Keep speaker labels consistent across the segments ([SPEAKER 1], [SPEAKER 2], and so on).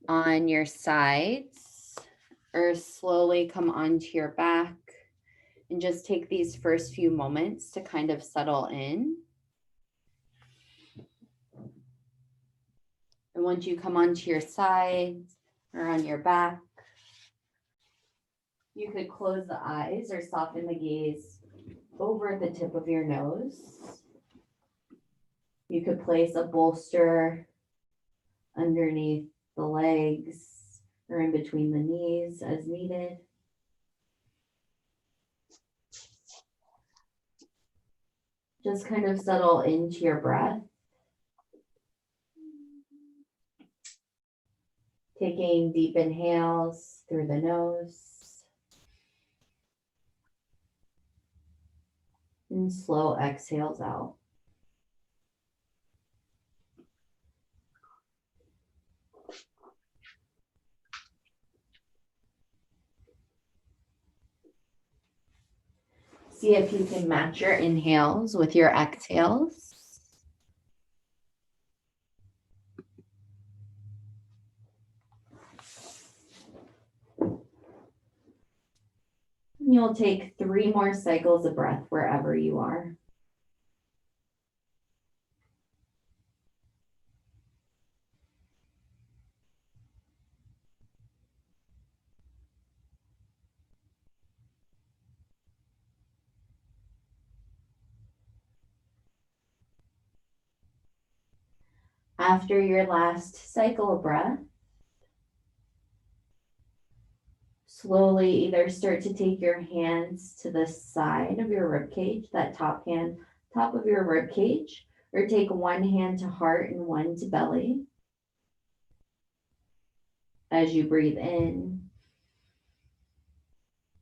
[SPEAKER 1] on your sides or slowly come onto your back, and just take these first few moments to kind of settle in. And once you come onto your sides or on your back, you could close the eyes or soften the gaze over the tip of your nose. You could place a bolster underneath the legs or in between the knees as needed. Just kind of settle into your breath. Taking deep inhales through the nose and slow exhales out. See if you can match your inhales with your exhales. You'll take 3 more cycles of breath wherever you are. After your last cycle of breath, slowly either start to take your hands to the side of your rib cage, that top of your rib cage, or take one hand to heart and one to belly. As you breathe in,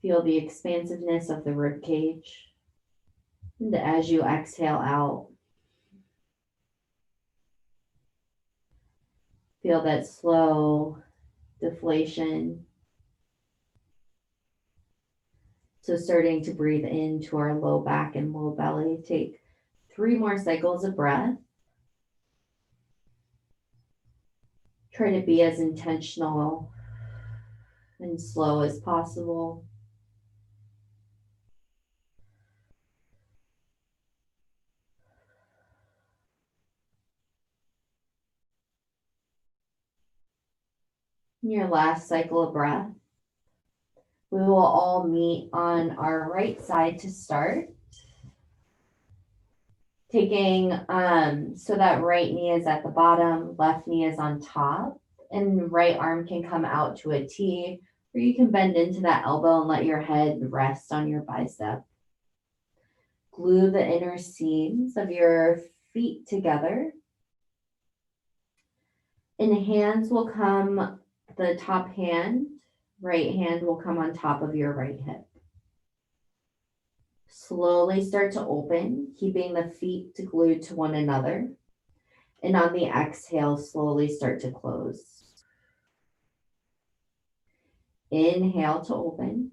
[SPEAKER 1] feel the expansiveness of the rib cage. And as you exhale out, feel that slow deflation. So starting to breathe into our low back and low belly. Take 3 more cycles of breath. Try to be as intentional and slow as possible. In your last cycle of breath, we will all meet on our right side to start. Taking, so that right knee is at the bottom, left knee is on top, and right arm can come out to a T, or you can bend into that elbow and let your head rest on your bicep. Glue the inner seams of your feet together. And hands will come, the top hand, right hand will come on top of your right hip. Slowly start to open, keeping the feet glued to one another. And on the exhale, slowly start to close. Inhale to open.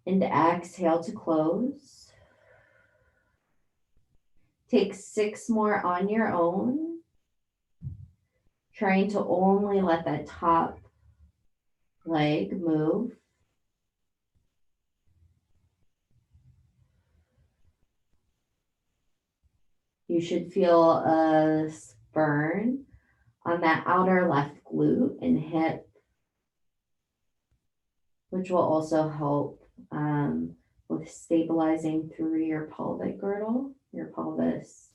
[SPEAKER 1] And exhale to close. Take 6 more on your own. Trying to only let that top leg move. You should feel a burn on that outer left glute and hip, which will also help with stabilizing through your pelvic girdle, your pelvis.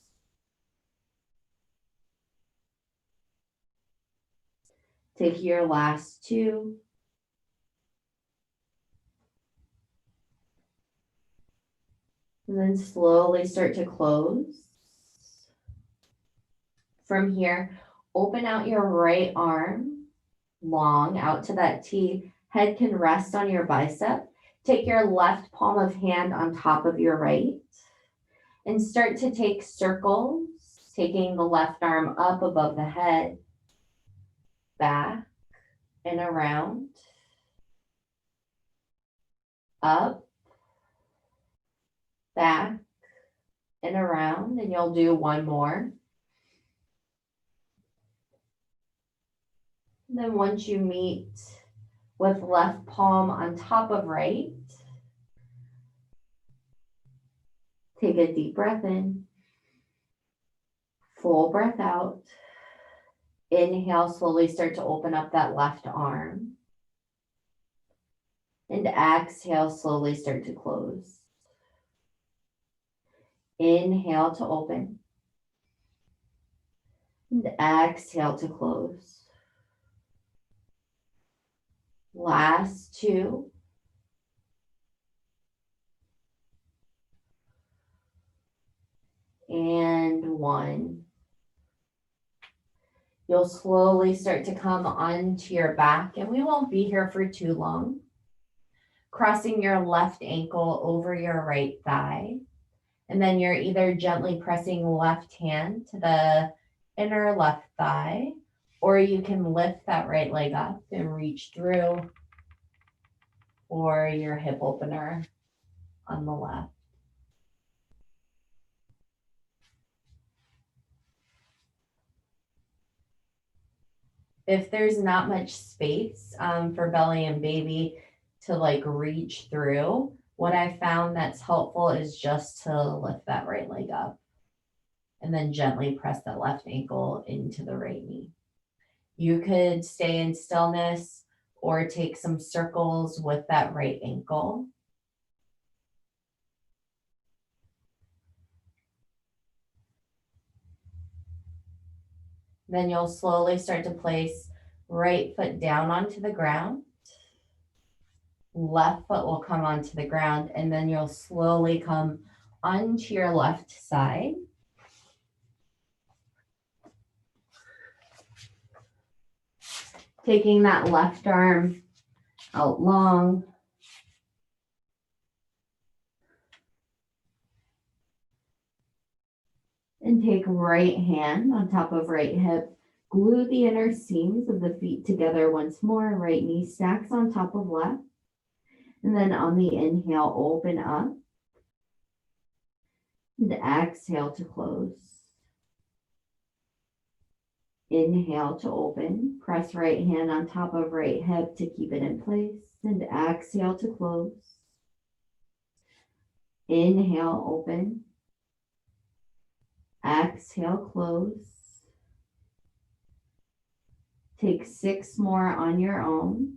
[SPEAKER 1] Take your last 2. And then slowly start to close. From here, open out your right arm long out to that T. Head can rest on your bicep. Take your left palm of hand on top of your right and start to take circles, taking the left arm up above the head, back and around, up, back and around, and you'll do one more. Then once you meet with left palm on top of right, take a deep breath in, full breath out. Inhale, slowly start to open up that left arm. And exhale, slowly start to close. Inhale to open. And exhale to close. Last two. And one. You'll slowly start to come onto your back, and we won't be here for too long. Crossing your left ankle over your right thigh. And then you're either gently pressing left hand to the inner left thigh, or you can lift that right leg up and reach through for your hip opener on the left. If there's not much space for belly and baby to like reach through, what I found that's helpful is just to lift that right leg up and then gently press that left ankle into the right knee. You could stay in stillness or take some circles with that right ankle. Then you'll slowly start to place right foot down onto the ground. Left foot will come onto the ground, and then you'll slowly come onto your left side. Taking that left arm out long. And take right hand on top of right hip. Glue the inner seams of the feet together once more. Right knee stacks on top of left. And then on the inhale, open up. And exhale to close. Inhale to open. Press right hand on top of right hip to keep it in place. And exhale to close. Inhale, open. Exhale, close. Take 6 more on your own.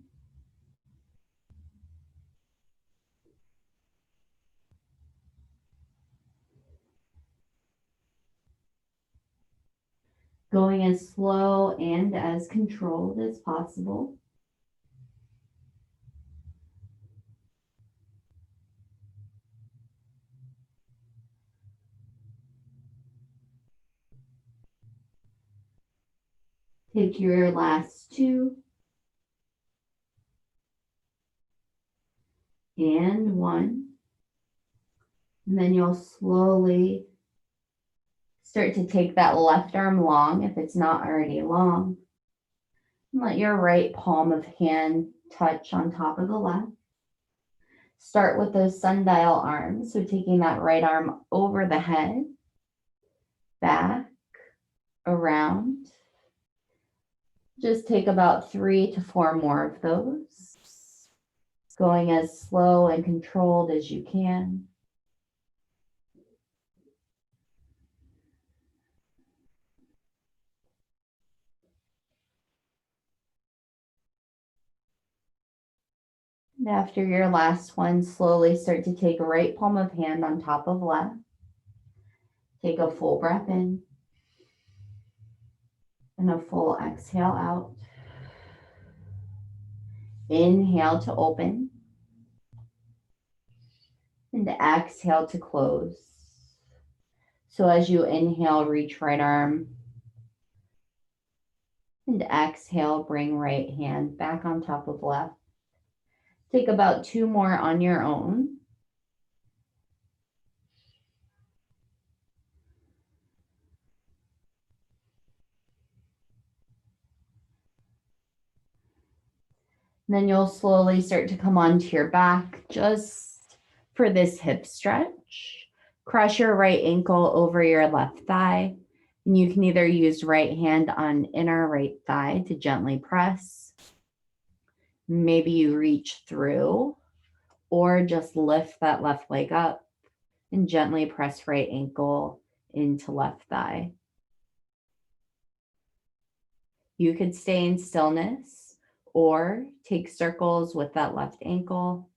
[SPEAKER 1] Going as slow and as controlled as possible. Take your last 2. And 1. And then you'll slowly start to take that left arm long if it's not already long. And let your right palm of hand touch on top of the left. Start with those sundial arms. So taking that right arm over the head, back, around. Just take about 3 to 4 more of those. Going as slow and controlled as you can. And after your last one, slowly start to take right palm of hand on top of left. Take a full breath in. And a full exhale out. Inhale to open. And exhale to close. So as you inhale, reach right arm. And exhale, bring right hand back on top of left. Take about 2 more on your own. Then you'll slowly start to come onto your back just for this hip stretch. Cross your right ankle over your left thigh. And you can either use right hand on inner right thigh to gently press. Maybe you reach through, or just lift that left leg up and gently press right ankle into left thigh. You could stay in stillness or take circles with that left ankle.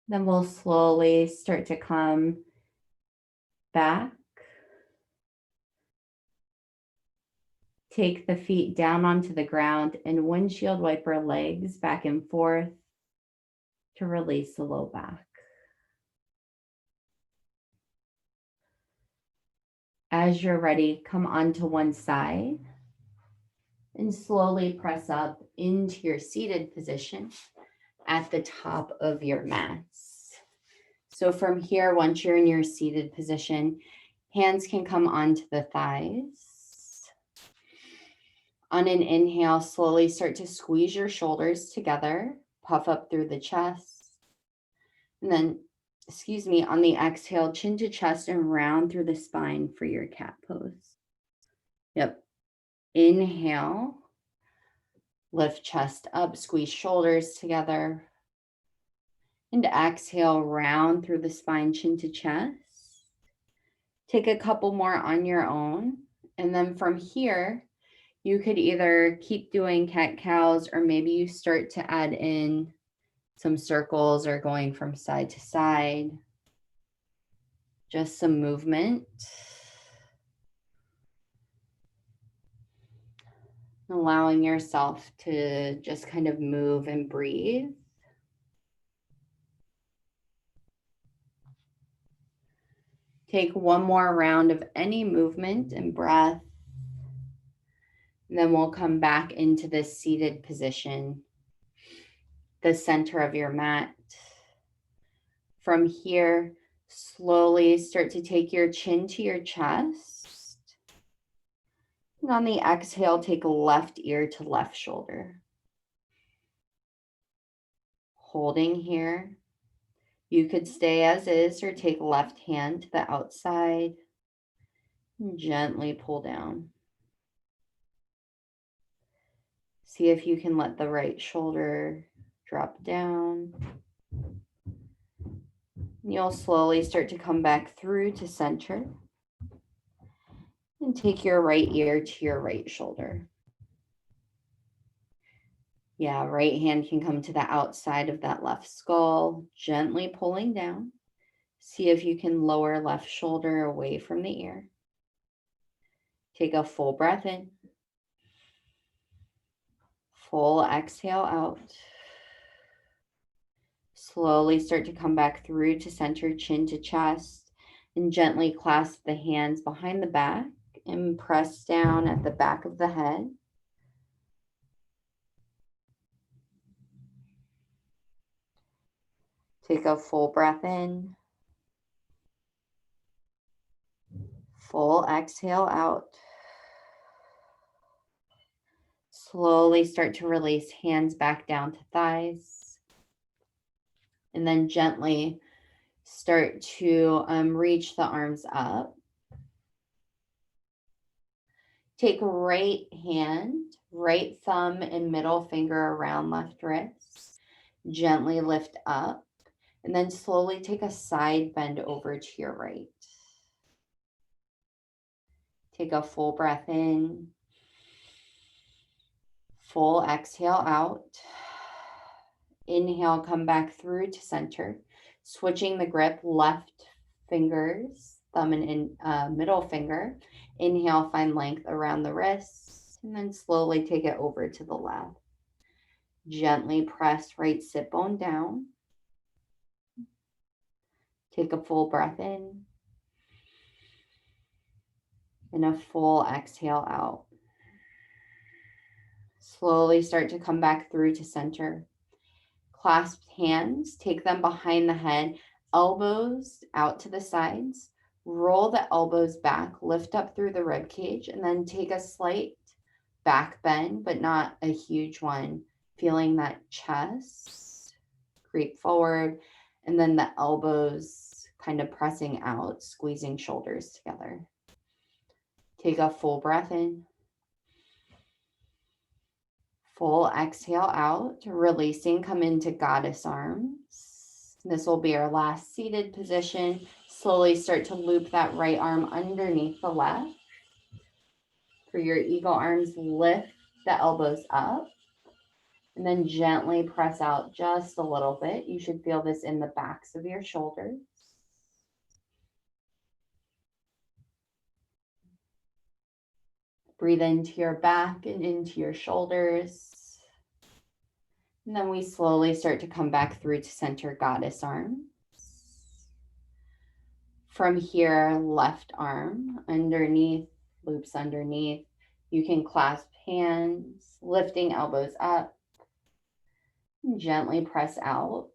[SPEAKER 1] Then we'll slowly start to come back. Take the feet down onto the ground and windshield wiper legs back and forth to release the low back. As you're ready, come onto one side and slowly press up into your seated position at the top of your mats. So from here, once you're in your seated position, hands can come onto the thighs. On an inhale, slowly start to squeeze your shoulders together, puff up through the chest. And then, on the exhale, chin to chest and round through the spine for your cat pose. Yep. Inhale, lift chest up, squeeze shoulders together. And exhale, round through the spine, chin to chest. Take a couple more on your own. And then from here, you could either keep doing cat-cows, or maybe you start to add in some circles or going from side to side. Just some movement. Allowing yourself to just kind of move and breathe. Take one more round of any movement and breath. And then we'll come back into this seated position, the center of your mat. From here, slowly start to take your chin to your chest. And on the exhale, take left ear to left shoulder. Holding here. You could stay as is or take left hand to the outside and gently pull down. See if you can let the right shoulder drop down. You'll slowly start to come back through to center and take your right ear to your right shoulder. Yeah, right hand can come to the outside of that left skull, gently pulling down. See if you can lower left shoulder away from the ear. Take a full breath in. Full exhale out. Slowly start to come back through to center, chin to chest, and gently clasp the hands behind the back and press down at the back of the head. Take a full breath in. Full exhale out. Slowly start to release hands back down to thighs. And then gently start to reach the arms up. Take right hand, right thumb and middle finger around left wrist. Gently lift up. And then slowly take a side bend over to your right. Take a full breath in. Full exhale out. Inhale, come back through to center. Switching the grip, left fingers, thumb and middle finger. Inhale, find length around the wrists. And then slowly take it over to the left. Gently press right sit bone down. Take a full breath in. And a full exhale out. Slowly start to come back through to center. Clasped hands, take them behind the head, elbows out to the sides. Roll the elbows back, lift up through the rib cage, and then take a slight back bend, but not a huge one. Feeling that chest creep forward, and then the elbows kind of pressing out, squeezing shoulders together. Take a full breath in. Full exhale out, releasing, come into goddess arms. This will be our last seated position. Slowly start to loop that right arm underneath the left. For your eagle arms, lift the elbows up and then gently press out just a little bit. You should feel this in the backs of your shoulders. Breathe into your back and into your shoulders. And then we slowly start to come back through to center goddess arms. From here, left arm underneath, loops underneath. You can clasp hands, lifting elbows up. And gently press out.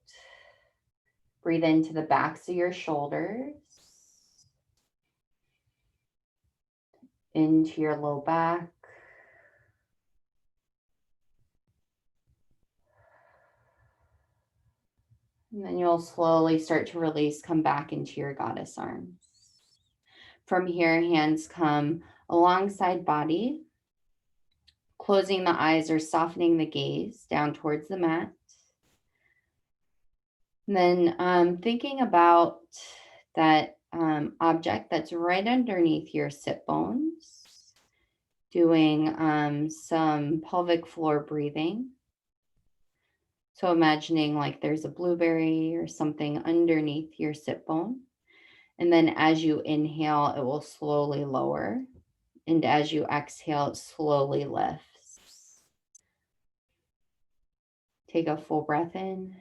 [SPEAKER 1] Breathe into the backs of your shoulders. Into your low back. And then you'll slowly start to release, come back into your goddess arms. From here, hands come alongside body, closing the eyes or softening the gaze down towards the mat. And then thinking about that object that's right underneath your sit bones, doing some pelvic floor breathing. So imagining like there's a blueberry or something underneath your sit bone. And then as you inhale, it will slowly lower. And as you exhale, it slowly lifts. Take a full breath in.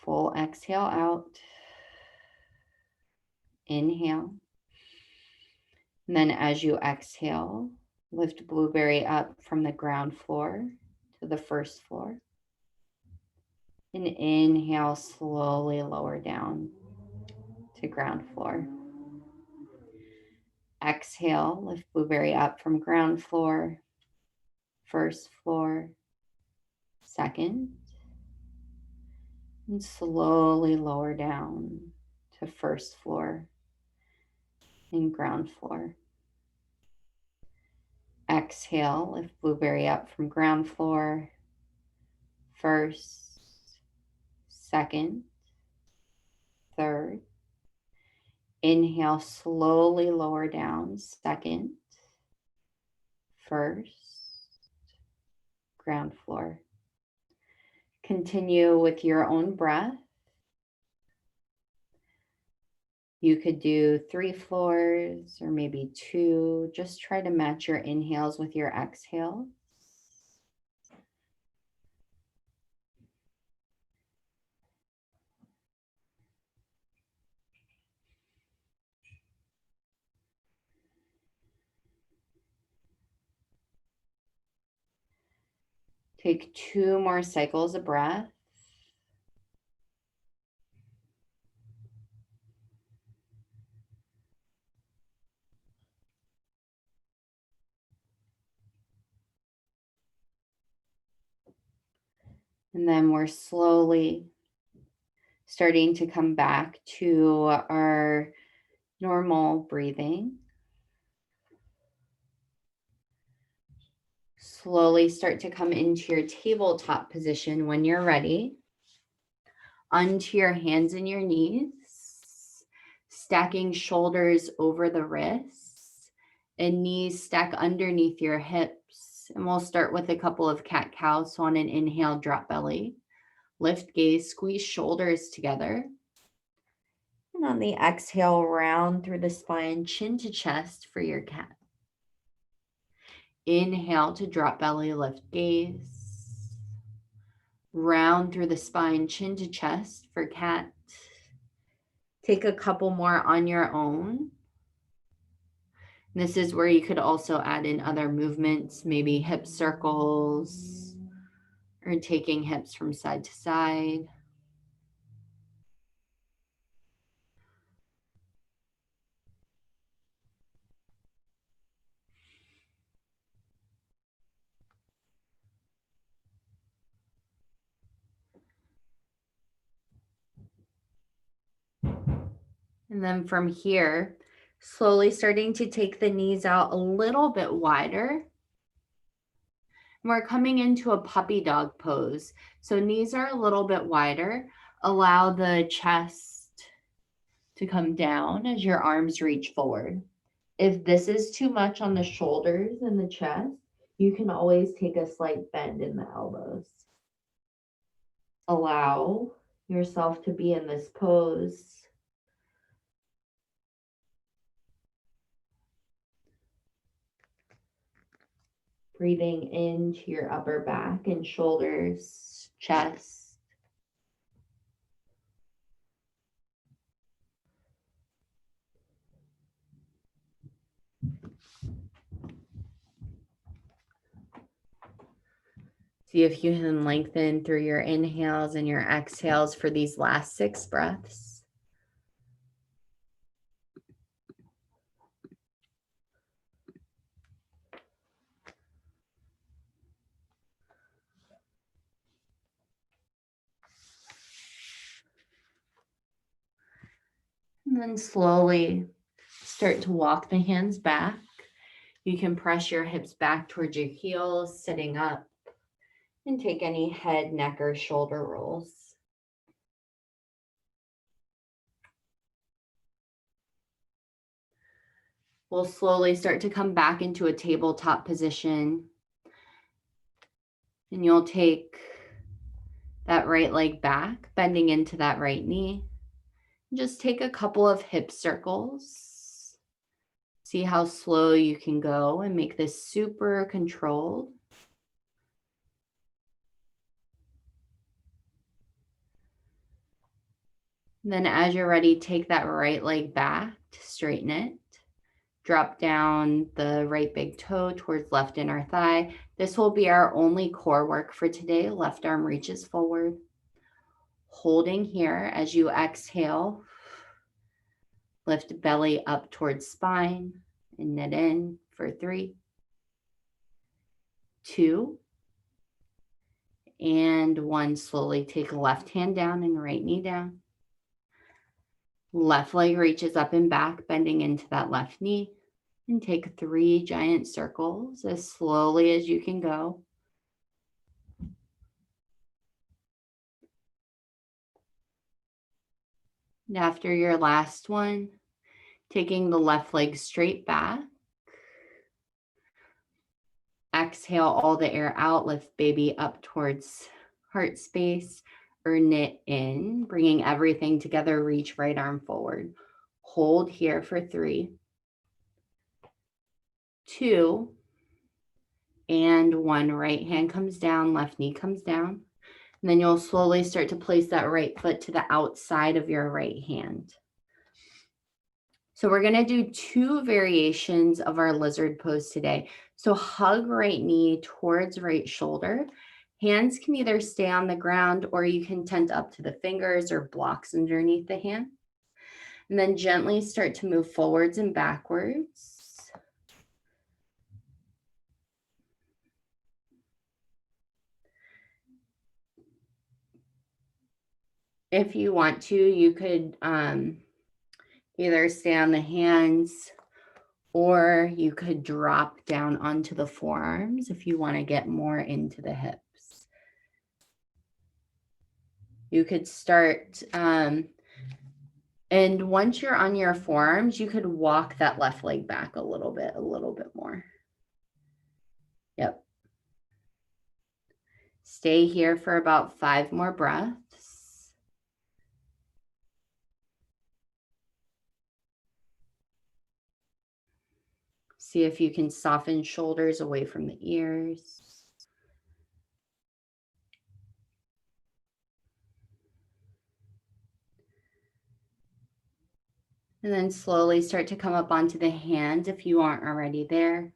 [SPEAKER 1] Full exhale out. Inhale. And then as you exhale, lift blueberry up from the ground floor to the first floor. And inhale, slowly lower down to ground floor. Exhale, lift blueberry up from ground floor, first floor, second, and slowly lower down to first floor and ground floor. Exhale, lift blueberry up from ground floor, first, second, third. Inhale, slowly lower down, second, first, ground floor. Continue with your own breath. You could do 3 floors or maybe 2. Just try to match your inhales with your exhales. Take 2 more cycles of breath. And then we're slowly starting to come back to our normal breathing. Slowly start to come into your tabletop position when you're ready. Onto your hands and your knees, stacking shoulders over the wrists and knees stack underneath your hips. And we'll start with a couple of cat-cow. So on an inhale, drop belly, lift gaze, squeeze shoulders together. And on the exhale, round through the spine, chin to chest for your cat. Inhale to drop belly, lift gaze. Round through the spine, chin to chest for cat. Take a couple more on your own. This is where you could also add in other movements, maybe hip circles or taking hips from side to side. And then from here, slowly starting to take the knees out a little bit wider. And we're coming into a puppy dog pose. So knees are a little bit wider. Allow the chest to come down as your arms reach forward. If this is too much on the shoulders and the chest, you can always take a slight bend in the elbows. Allow yourself to be in this pose. Breathing into your upper back and shoulders, chest. See if you can lengthen through your inhales and your exhales for these last 6 breaths. And then slowly start to walk the hands back. You can press your hips back towards your heels, sitting up, and take any head, neck, or shoulder rolls. We'll slowly start to come back into a tabletop position. And you'll take that right leg back, bending into that right knee. Just take a couple of hip circles. See how slow you can go and make this super controlled. And then as you're ready, take that right leg back to straighten it. Drop down the right big toe towards left inner thigh. This will be our only core work for today. Left arm reaches forward. Holding here as you exhale. Lift belly up towards spine and knit in for 3, 2, and 1. Slowly take left hand down and right knee down. Left leg reaches up and back, bending into that left knee. And take 3 giant circles as slowly as you can go. And after your last one, taking the left leg straight back. Exhale all the air out, lift baby up towards heart space or knit in, bringing everything together, reach right arm forward. Hold here for 3, 2, and 1. Right hand comes down, left knee comes down. And then you'll slowly start to place that right foot to the outside of your right hand. So we're going to do 2 variations of our lizard pose today. So hug right knee towards right shoulder. Hands can either stay on the ground or you can tent up to the fingers or blocks underneath the hand. And then gently start to move forwards and backwards. If you want to, you could either stay on the hands or you could drop down onto the forearms if you want to get more into the hips. You could start, and once you're on your forearms, you could walk that left leg back a little bit more. Yep. Stay here for about 5 more breaths. See if you can soften shoulders away from the ears. And then slowly start to come up onto the hands if you aren't already there.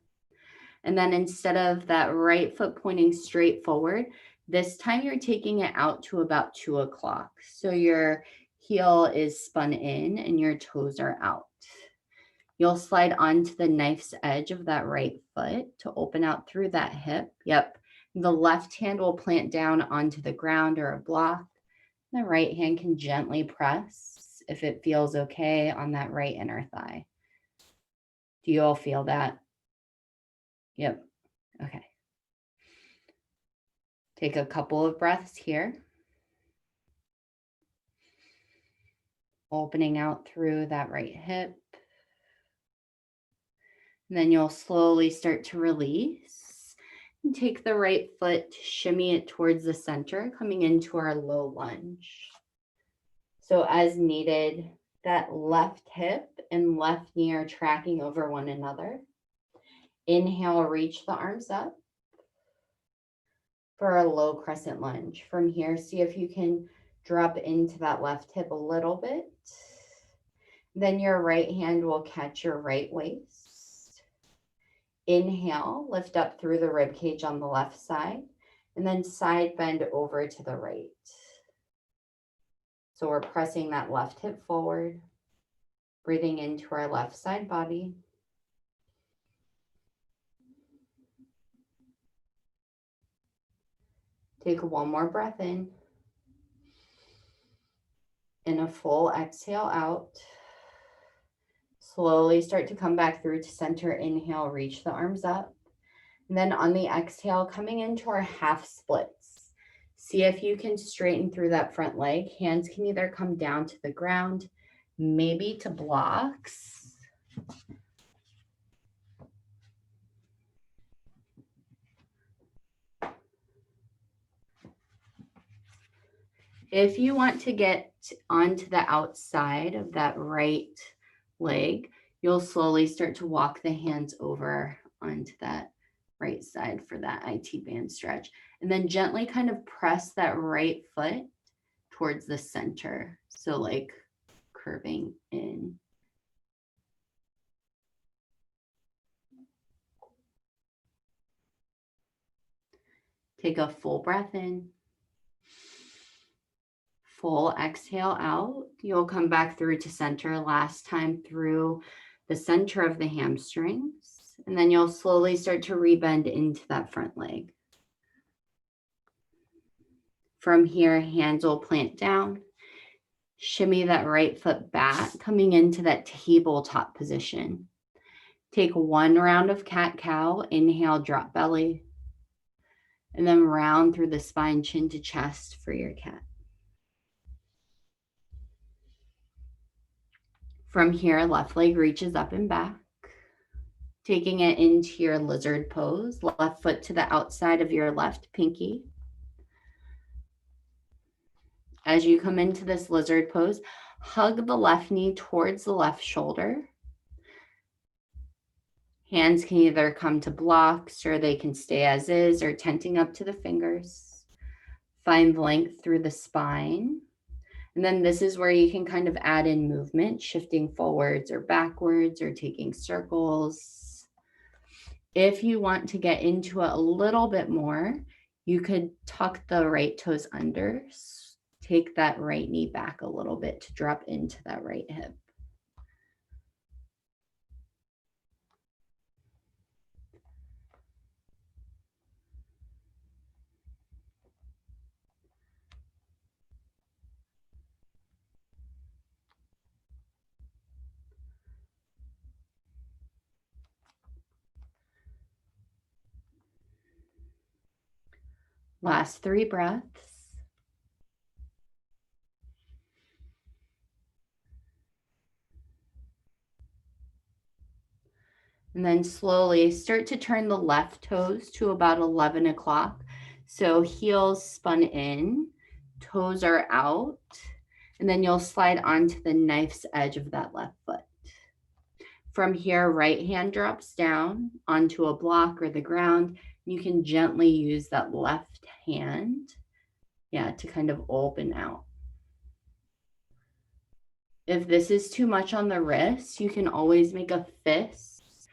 [SPEAKER 1] And then instead of that right foot pointing straight forward, this time you're taking it out to about 2 o'clock. So your heel is spun in and your toes are out. You'll slide onto the knife's edge of that right foot to open out through that hip. Yep. The left hand will plant down onto the ground or a block. The right hand can gently press
[SPEAKER 2] if it feels okay on that right inner thigh. Do you all feel that? Yep. Okay. Take a couple of breaths here. Opening out through that right hip. And then you'll slowly start to release and take the right foot, shimmy it towards the center, coming into our low lunge. So as needed, that left hip and left knee are tracking over one another. Inhale, reach the arms up for a low crescent lunge. From here, see if you can drop into that left hip a little bit. Then your right hand will catch your right waist. Inhale, lift up through the rib cage on the left side, and then side bend over to the right. So we're pressing that left hip forward, breathing into our left side body. Take one more breath in, and a full exhale out. Slowly start to come back through to center. Inhale, reach the arms up. And then on the exhale, coming into our half splits. See if you can straighten through that front leg. Hands can either come down to the ground, maybe to blocks. If you want to get onto the outside of that right leg, you'll slowly start to walk the hands over onto that right side for that IT band stretch. And then gently kind of press that right foot towards the center. So like curving in. Take a full breath in. Full exhale out. You'll come back through to center, last time through the center of the hamstrings. And then you'll slowly start to rebend into that front leg. From here, hands will plant down. Shimmy that right foot back, coming into that tabletop position. Take one round of cat-cow. Inhale, drop belly. And then round through the spine, chin to chest for your cat. From here, left leg reaches up and back. Taking it into your lizard pose. Left foot to the outside of your left pinky. As you come into this lizard pose, hug the left knee towards the left shoulder. Hands can either come to blocks or they can stay as is or tenting up to the fingers. Find length through the spine. And then this is where you can kind of add in movement, shifting forwards or backwards or taking circles. If you want to get into it a little bit more, you could tuck the right toes under. Take that right knee back a little bit to drop into that right hip. Last 3 breaths. And then slowly start to turn the left toes to about 11 o'clock. So heels spun in, toes are out, and then you'll slide onto the knife's edge of that left foot. From here, right hand drops down onto a block or the ground. You can gently use that left hand, to kind of open out. If this is too much on the wrist, you can always make a fist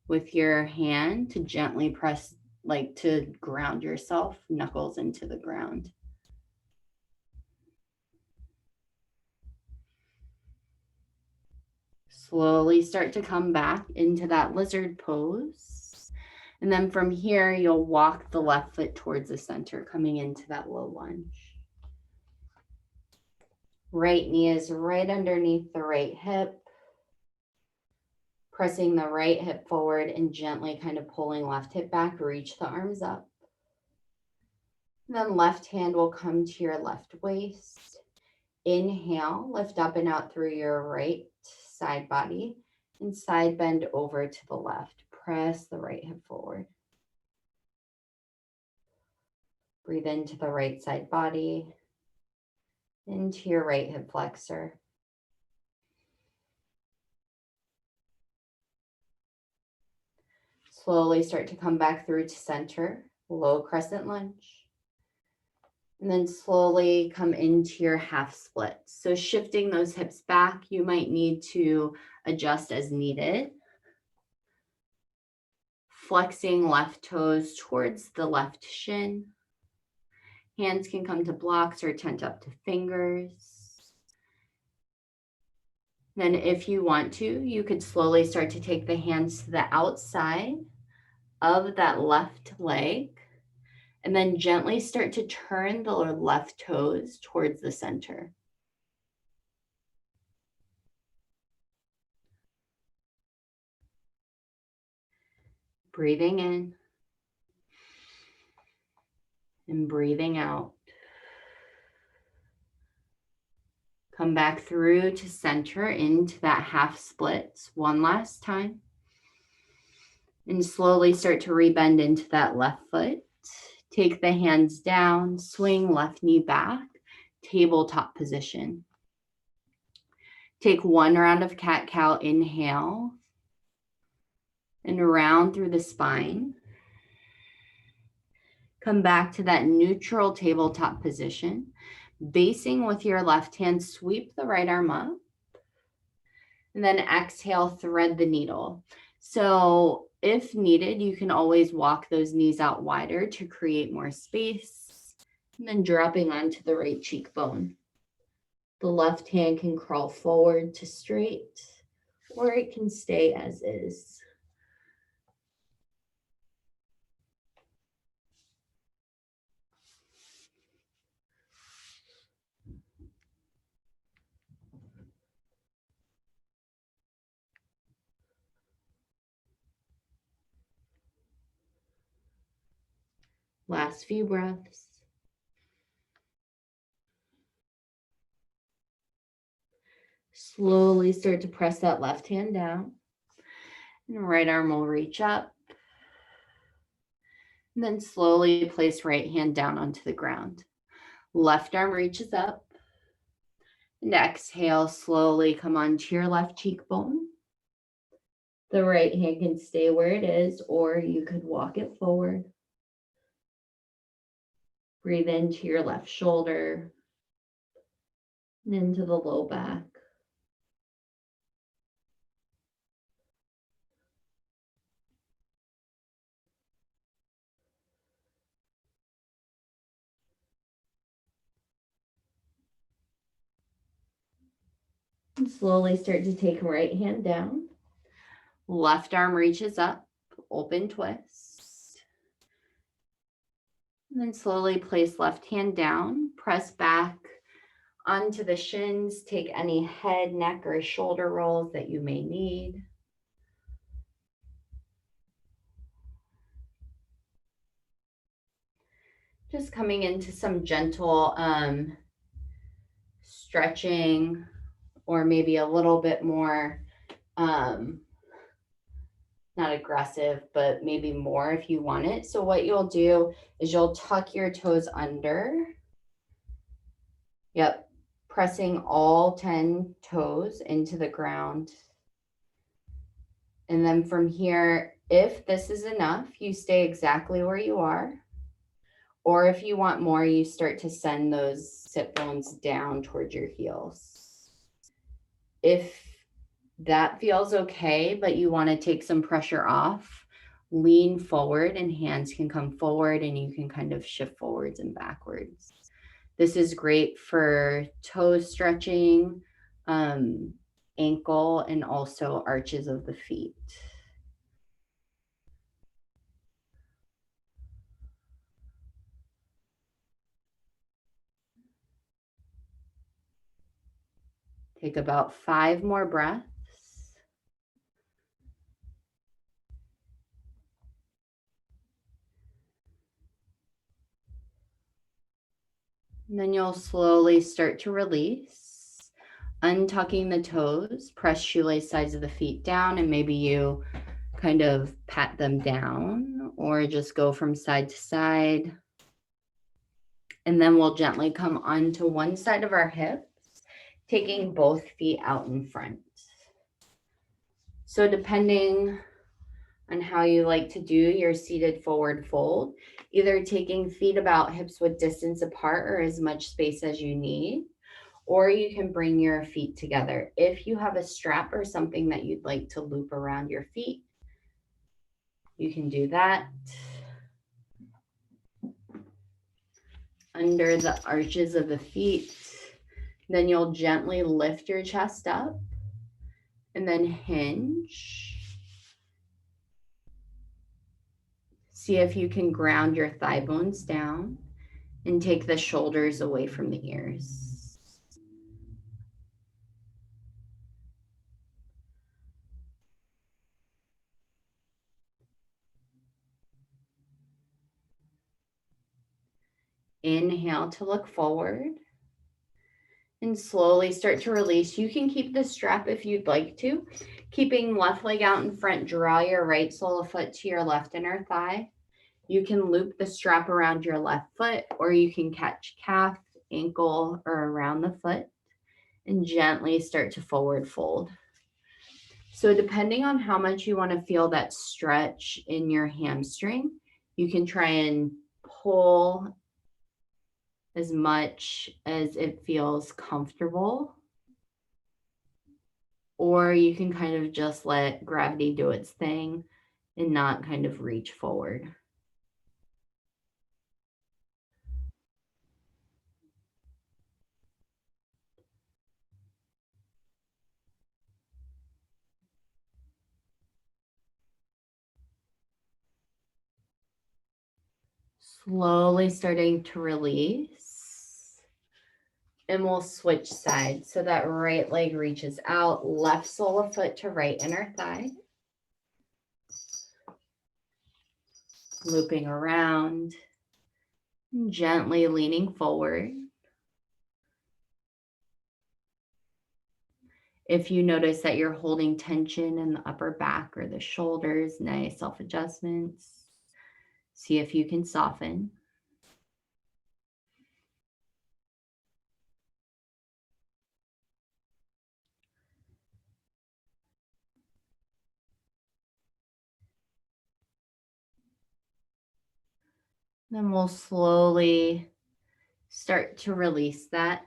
[SPEAKER 2] with your hand to gently press, like to ground yourself, knuckles into the ground. Slowly start to come back into that lizard pose. And then from here, you'll walk the left foot towards the center, coming into that low lunge. Right knee is right underneath the right hip. Pressing the right hip forward and gently kind of pulling left hip back, reach the arms up. Then left hand will come to your left waist. Inhale, lift up and out through your right side body and side bend over to the left. Press the right hip forward. Breathe into the right side body, into your right hip flexor. Slowly start to come back through to center, low crescent lunge. And then slowly come into your half split. So shifting those hips back, you might need to adjust as needed. Flexing left toes towards the left shin. Hands can come to blocks or tent up to fingers. Then if you want to, you could slowly start to take the hands to the outside of that left leg, and then gently start to turn the left toes towards the center. Breathing in and breathing out. Come back through to center into that half split one last time. And slowly start to rebend into that left foot. Take the hands down, swing left knee back, tabletop position. Take one round of cat-cow, inhale, and round through the spine. Come back to that neutral tabletop position. Basing with your left hand, sweep the right arm up. And then exhale, thread the needle. So if needed, you can always walk those knees out wider to create more space. And then dropping onto the right cheekbone. The left hand can crawl forward to straight, or it can stay as is. Last few breaths. Slowly start to press that left hand down. And right arm will reach up. And then slowly place right hand down onto the ground. Left arm reaches up. And exhale, slowly come onto your left cheekbone. The right hand can stay where it is, or you could walk it forward. Breathe into your left shoulder and into the low back. And slowly start to take right hand down. Left arm reaches up, open twist. And then slowly place left hand down, press back onto the shins. Take any head, neck, or shoulder rolls that you may need. Just coming into some gentle stretching, or maybe a little bit more, not aggressive, but maybe more if you want it. So what you'll do is you'll tuck your toes under. Yep, pressing all 10 toes into the ground. And then from here, if this is enough, you stay exactly where you are. Or if you want more, you start to send those sit bones down towards your heels. If that feels okay, but you want to take some pressure off, lean forward and hands can come forward and you can kind of shift forwards and backwards. This is great for toe stretching, ankle, and also arches of the feet. Take about 5 more breaths. And then you'll slowly start to release, untucking the toes, press shoelace sides of the feet down, and maybe you kind of pat them down or just go from side to side. And then we'll gently come onto one side of our hips, taking both feet out in front. So depending on how you like to do your seated forward fold, either taking feet about hips width distance apart or as much space as you need, or you can bring your feet together. If you have a strap or something that you'd like to loop around your feet, you can do that. Under the arches of the feet, then you'll gently lift your chest up and then hinge. See if you can ground your thigh bones down and take the shoulders away from the ears. Inhale to look forward and slowly start to release. You can keep the strap if you'd like to. Keeping left leg out in front, draw your right sole of foot to your left inner thigh. You can loop the strap around your left foot, or you can catch calf, ankle, or around the foot and gently start to forward fold. So depending on how much you want to feel that stretch in your hamstring, you can try and pull as much as it feels comfortable, or you can kind of just let gravity do its thing and not kind of reach forward. Slowly starting to release. And we'll switch sides. So that right leg reaches out, left sole of foot to right inner thigh. Looping around, gently leaning forward. If you notice that you're holding tension in the upper back or the shoulders, nice self-adjustments. See if you can soften. Then we'll slowly start to release that.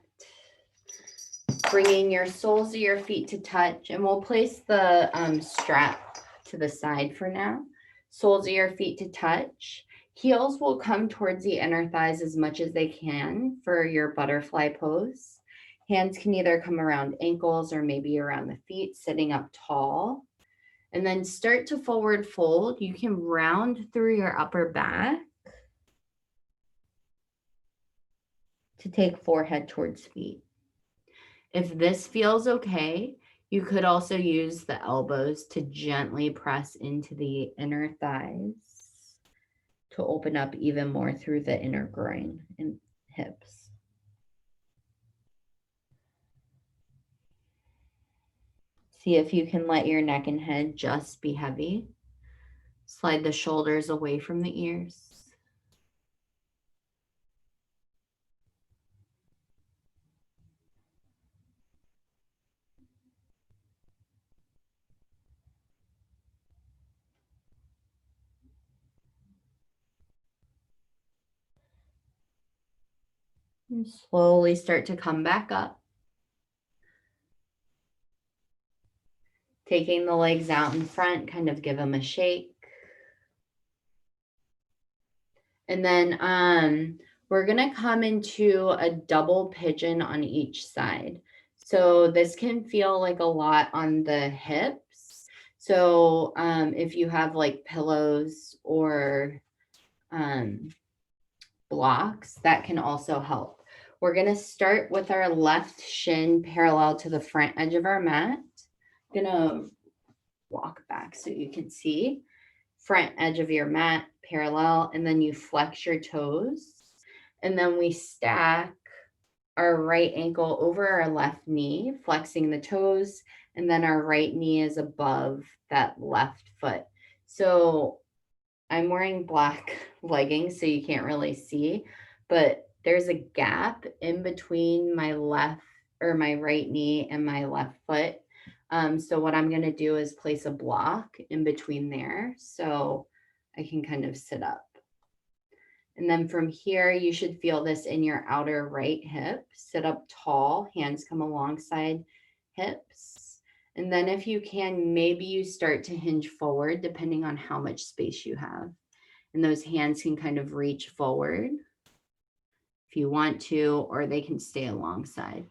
[SPEAKER 2] Bringing your soles of your feet to touch, and we'll place the strap to the side for now. Soles of your feet to touch. Heels will come towards the inner thighs as much as they can for your butterfly pose. Hands can either come around ankles or maybe around the feet, sitting up tall. And then start to forward fold. You can round through your upper back to take forehead towards feet. If this feels okay, you could also use the elbows to gently press into the inner thighs to open up even more through the inner groin and hips. See if you can let your neck and head just be heavy. Slide the shoulders away from the ears. And slowly start to come back up. Taking the legs out in front, kind of give them a shake. And then we're gonna come into a double pigeon on each side. So this can feel like a lot on the hips. So if you have like pillows or blocks, that can also help. We're going to start with our left shin parallel to the front edge of our mat. I'm going to walk back so you can see. Front edge of your mat parallel, and then you flex your toes. And then we stack our right ankle over our left knee, flexing the toes, and then our right knee is above that left foot. So I'm wearing black leggings, so you can't really see, but there's a gap in between my left or my right knee and my left foot. So what I'm going to do is place a block in between there so I can kind of sit up. And then from here, you should feel this in your outer right hip. Sit up tall, hands come alongside hips. And then if you can, maybe you start to hinge forward depending on how much space you have. And those hands can kind of reach forward if you want to, or they can stay alongside.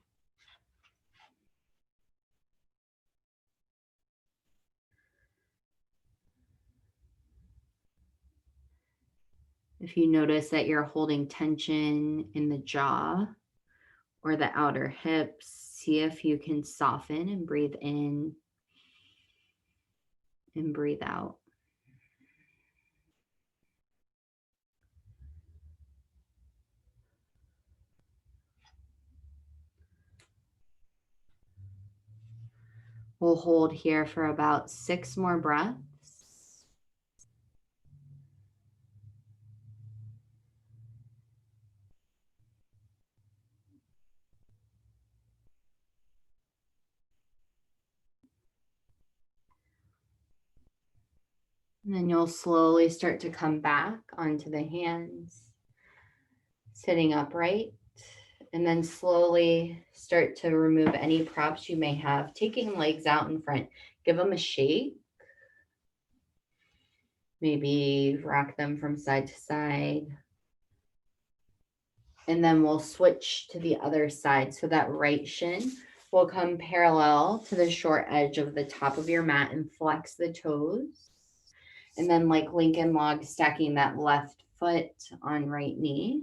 [SPEAKER 2] If you notice that you're holding tension in the jaw or the outer hips, see if you can soften and breathe in and breathe out. We'll hold here for about 6 more breaths. And then you'll slowly start to come back onto the hands, sitting upright, and then slowly start to remove any props you may have, taking legs out in front. Give them a shake. Maybe rock them from side to side. And then we'll switch to the other side. So that right shin will come parallel to the short edge of the top of your mat and flex the toes. And then like Lincoln log, stacking that left foot on right knee.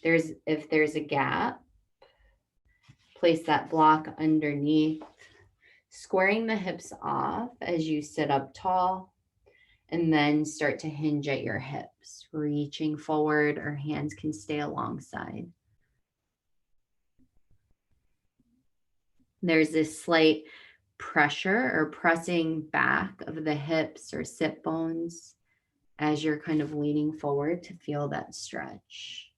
[SPEAKER 2] If there's a gap, place that block underneath, squaring the hips off as you sit up tall, and then start to hinge at your hips, reaching forward, or hands can stay alongside. There's this slight pressure or pressing back of the hips or sit bones as you're kind of leaning forward to feel that stretch.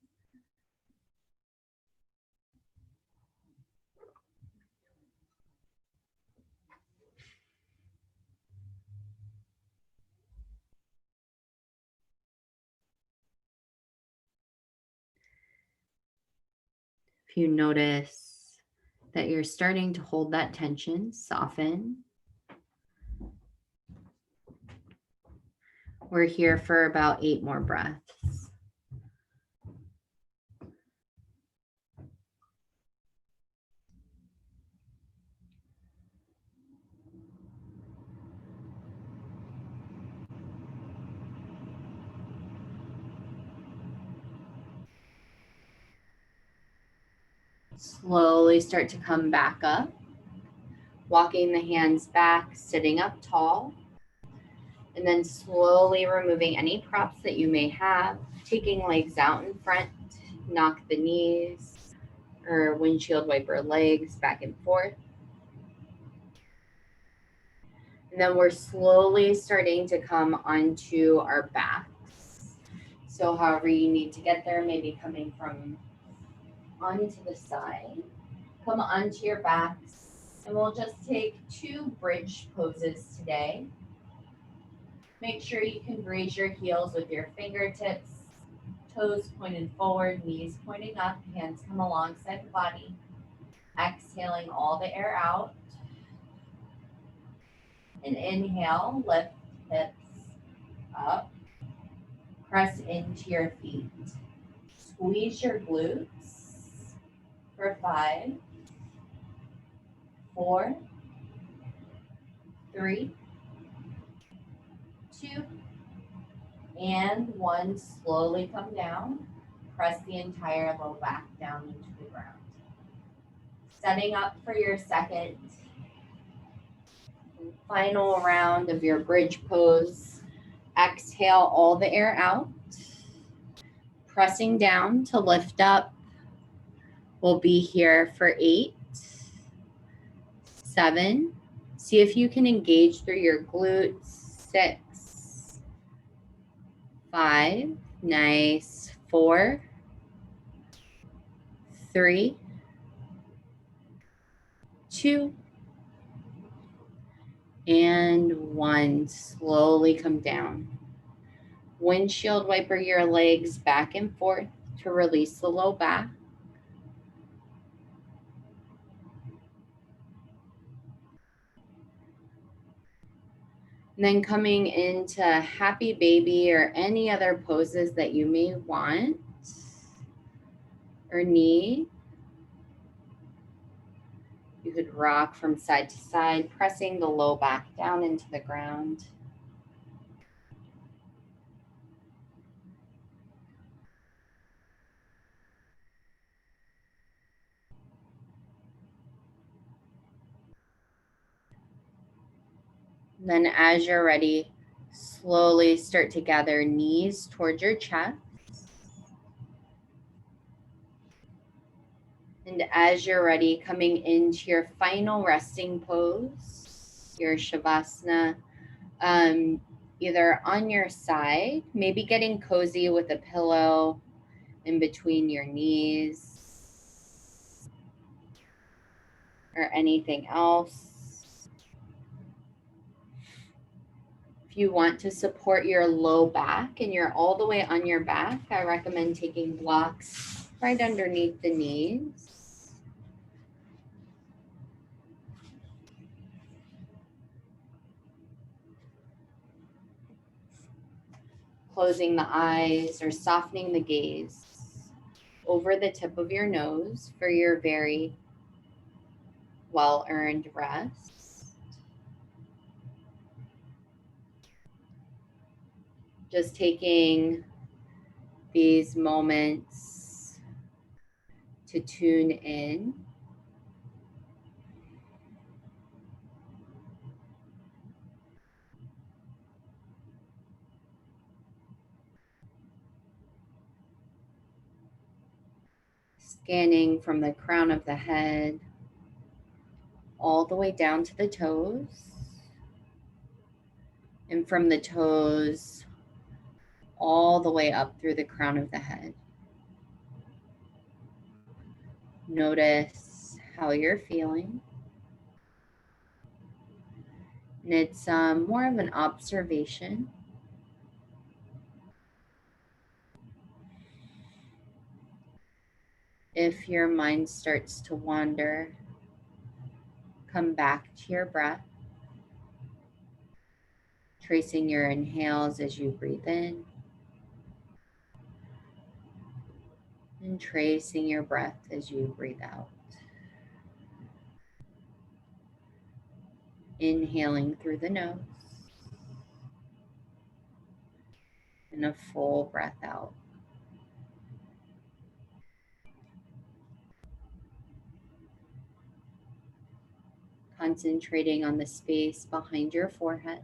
[SPEAKER 2] If you notice that you're starting to hold that tension, soften. We're here for about 8 more breaths. Slowly start to come back up, walking the hands back, sitting up tall, and then slowly removing any props that you may have, taking legs out in front, knock the knees or windshield wiper legs back and forth. And then we're slowly starting to come onto our backs. So however you need to get there, maybe coming from onto the side, come onto your backs, and we'll just take 2 bridge poses today. Make sure you can graze your heels with your fingertips, toes pointed forward, knees pointing up, hands come alongside the body. Exhaling all the air out. And inhale, lift hips up. Press into your feet. Squeeze your glutes for 5, 4, 3, 2, and 1. Slowly come down.
[SPEAKER 1] press the entire low back down into the ground. Setting up for your second and final round of your bridge pose. Exhale all the air out. Pressing down to lift up. We'll be here for 8, 7. See if you can engage through your glutes. 6, 5. Nice. 4, 3, 2, and 1. Slowly come down. Windshield wiper your legs back and forth to release the low back. And then coming into happy baby or any other poses that you may want or need. You could rock from side to side, pressing the low back down into the ground. Then as you're ready, slowly start to gather knees towards your chest. And as you're ready, coming into your final resting pose, your Shavasana, either on your side, maybe getting cozy with a pillow in between your knees or anything else. If you want to support your low back and you're all the way on your back, I recommend taking blocks right underneath the knees. Closing the eyes or softening the gaze over the tip of your nose for your very well-earned rest. Just taking these moments to tune in. Scanning from the crown of the head all the way down to the toes. And from the toes all the way up through the crown of the head. Notice how you're feeling. And it's more of an observation. If your mind starts to wander, come back to your breath, tracing your inhales as you breathe in, and tracing your breath as you breathe out. Inhaling through the nose, and a full breath out. Concentrating on the space behind your forehead.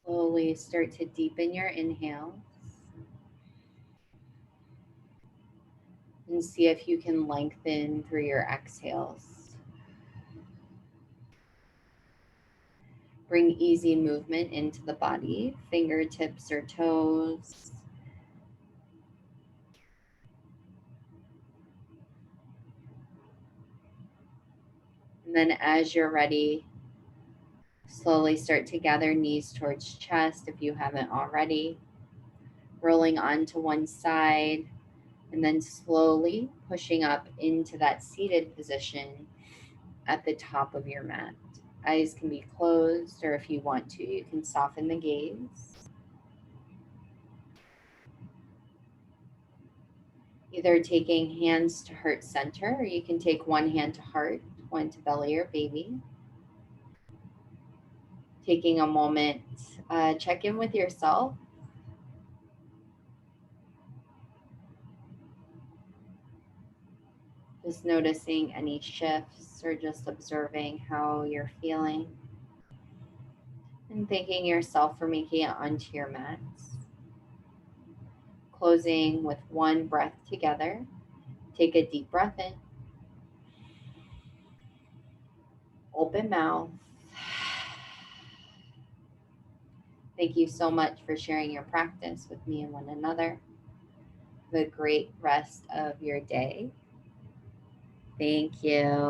[SPEAKER 2] Slowly start to deepen your inhales and see if you can lengthen through your exhales. Bring easy movement into the body, fingertips or toes. And then as you're ready, slowly start to gather knees towards chest if you haven't already. Rolling onto one side and then slowly pushing up into that seated position at the top of your mat. Eyes can be closed, or if you want to, you can soften the gaze. Either taking hands to heart center, or you can take one hand to heart, one to belly or baby. Taking a moment, check in with yourself. Just noticing any shifts or just observing how you're feeling. And thanking yourself for making it onto your mats. Closing with one breath together. Take a deep breath in. Open mouth. Thank you so much for sharing your practice with me and one another. Have a great rest of your day. Thank you.